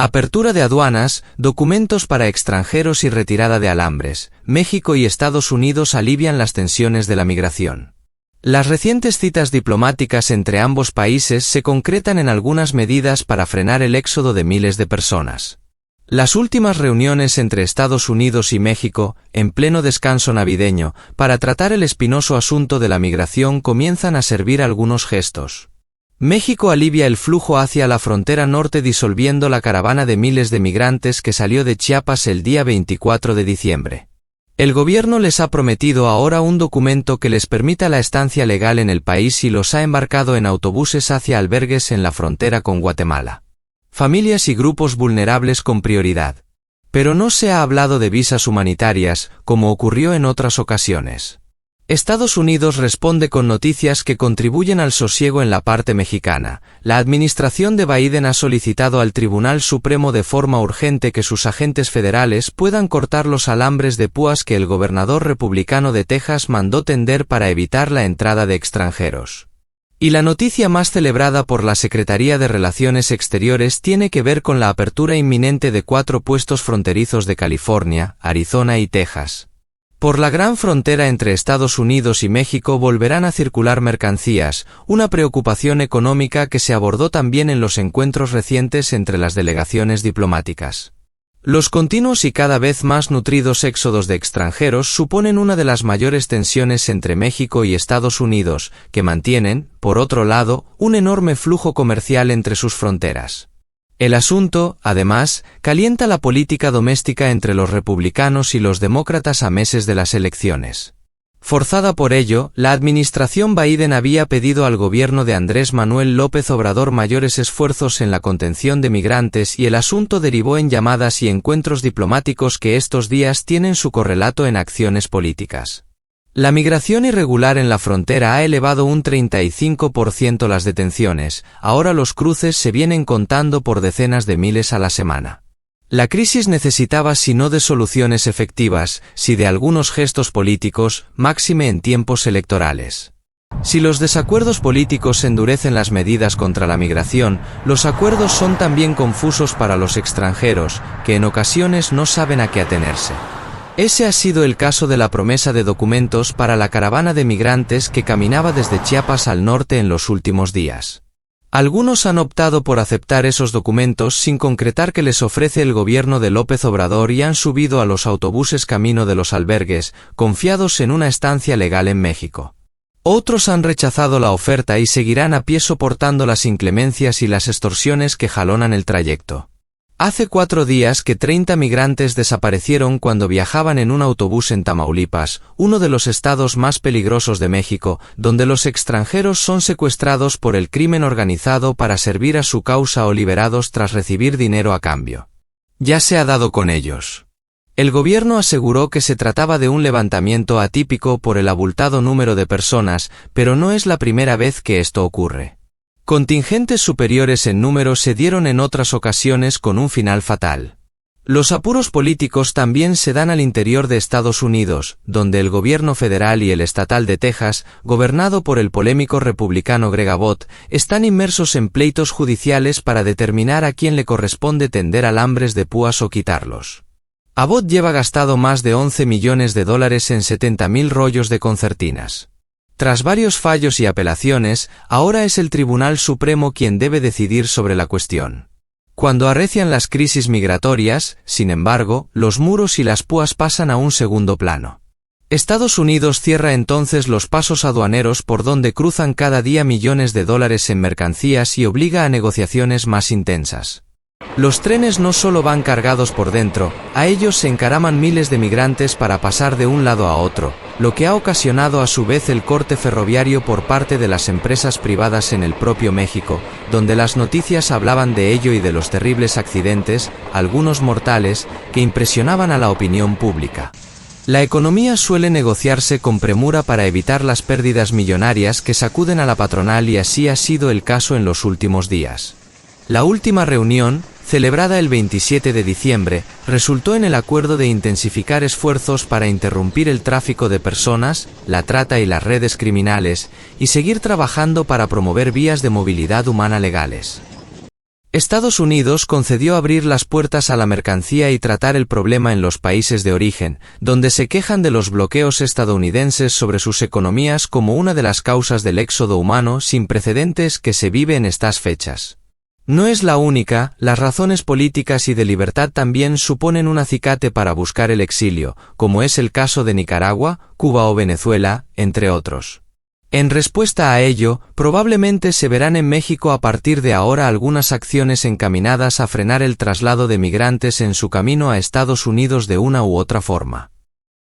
Apertura de aduanas, documentos para extranjeros y retirada de alambres. México y Estados Unidos alivian las tensiones de la migración. Las recientes citas diplomáticas entre ambos países se concretan en algunas medidas para frenar el éxodo de miles de personas. Las últimas reuniones entre Estados Unidos y México, en pleno descanso navideño, para tratar el espinoso asunto de la migración comienzan a servir algunos gestos. México alivia el flujo hacia la frontera norte disolviendo la caravana de miles de migrantes que salió de Chiapas el día 24 de diciembre. El gobierno les ha prometido ahora un documento que les permita la estancia legal en el país y los ha embarcado en autobuses hacia albergues en la frontera con Guatemala. Familias y grupos vulnerables con prioridad. Pero no se ha hablado de visas humanitarias, como ocurrió en otras ocasiones. Estados Unidos responde con noticias que contribuyen al sosiego en la parte mexicana. La administración de Biden ha solicitado al Tribunal Supremo de forma urgente que sus agentes federales puedan cortar los alambres de púas que el gobernador republicano de Texas mandó tender para evitar la entrada de extranjeros. Y la noticia más celebrada por la Secretaría de Relaciones Exteriores tiene que ver con la apertura inminente de 4 puestos fronterizos de California, Arizona y Texas. Por la gran frontera entre Estados Unidos y México volverán a circular mercancías, una preocupación económica que se abordó también en los encuentros recientes entre las delegaciones diplomáticas. Los continuos y cada vez más nutridos éxodos de extranjeros suponen una de las mayores tensiones entre México y Estados Unidos, que mantienen, por otro lado, un enorme flujo comercial entre sus fronteras. El asunto, además, calienta la política doméstica entre los republicanos y los demócratas a meses de las elecciones. Forzada por ello, la administración Biden había pedido al gobierno de Andrés Manuel López Obrador mayores esfuerzos en la contención de migrantes y el asunto derivó en llamadas y encuentros diplomáticos que estos días tienen su correlato en acciones políticas. La migración irregular en la frontera ha elevado un 35% las detenciones, ahora los cruces se vienen contando por decenas de miles a la semana. La crisis necesitaba si no de soluciones efectivas, si de algunos gestos políticos, máxime en tiempos electorales. Si los desacuerdos políticos endurecen las medidas contra la migración, los acuerdos son también confusos para los extranjeros, que en ocasiones no saben a qué atenerse. Ese ha sido el caso de la promesa de documentos para la caravana de migrantes que caminaba desde Chiapas al norte en los últimos días. Algunos han optado por aceptar esos documentos sin concretar que les ofrece el gobierno de López Obrador y han subido a los autobuses camino de los albergues, confiados en una estancia legal en México. Otros han rechazado la oferta y seguirán a pie soportando las inclemencias y las extorsiones que jalonan el trayecto. Hace 4 días que 30 migrantes desaparecieron cuando viajaban en un autobús en Tamaulipas, uno de los estados más peligrosos de México, donde los extranjeros son secuestrados por el crimen organizado para servir a su causa o liberados tras recibir dinero a cambio. Ya se ha dado con ellos. El gobierno aseguró que se trataba de un levantamiento atípico por el abultado número de personas, pero no es la primera vez que esto ocurre. Contingentes superiores en número se dieron en otras ocasiones con un final fatal. Los apuros políticos también se dan al interior de Estados Unidos, donde el gobierno federal y el estatal de Texas, gobernado por el polémico republicano Greg Abbott, están inmersos en pleitos judiciales para determinar a quién le corresponde tender alambres de púas o quitarlos. Abbott lleva gastado más de $11 millones en 70.000 rollos de concertinas. Tras varios fallos y apelaciones, ahora es el Tribunal Supremo quien debe decidir sobre la cuestión. Cuando arrecian las crisis migratorias, sin embargo, los muros y las púas pasan a un segundo plano. Estados Unidos cierra entonces los pasos aduaneros por donde cruzan cada día millones de dólares en mercancías y obliga a negociaciones más intensas. Los trenes no solo van cargados por dentro, a ellos se encaraman miles de migrantes para pasar de un lado a otro, lo que ha ocasionado a su vez el corte ferroviario por parte de las empresas privadas en el propio México, donde las noticias hablaban de ello y de los terribles accidentes, algunos mortales, que impresionaban a la opinión pública. La economía suele negociarse con premura para evitar las pérdidas millonarias que sacuden a la patronal y así ha sido el caso en los últimos días. La última reunión, celebrada el 27 de diciembre, resultó en el acuerdo de intensificar esfuerzos para interrumpir el tráfico de personas, la trata y las redes criminales, y seguir trabajando para promover vías de movilidad humana legales. Estados Unidos concedió abrir las puertas a la mercancía y tratar el problema en los países de origen, donde se quejan de los bloqueos estadounidenses sobre sus economías como una de las causas del éxodo humano sin precedentes que se vive en estas fechas. No es la única, las razones políticas y de libertad también suponen un acicate para buscar el exilio, como es el caso de Nicaragua, Cuba o Venezuela, entre otros. En respuesta a ello, probablemente se verán en México a partir de ahora algunas acciones encaminadas a frenar el traslado de migrantes en su camino a Estados Unidos de una u otra forma.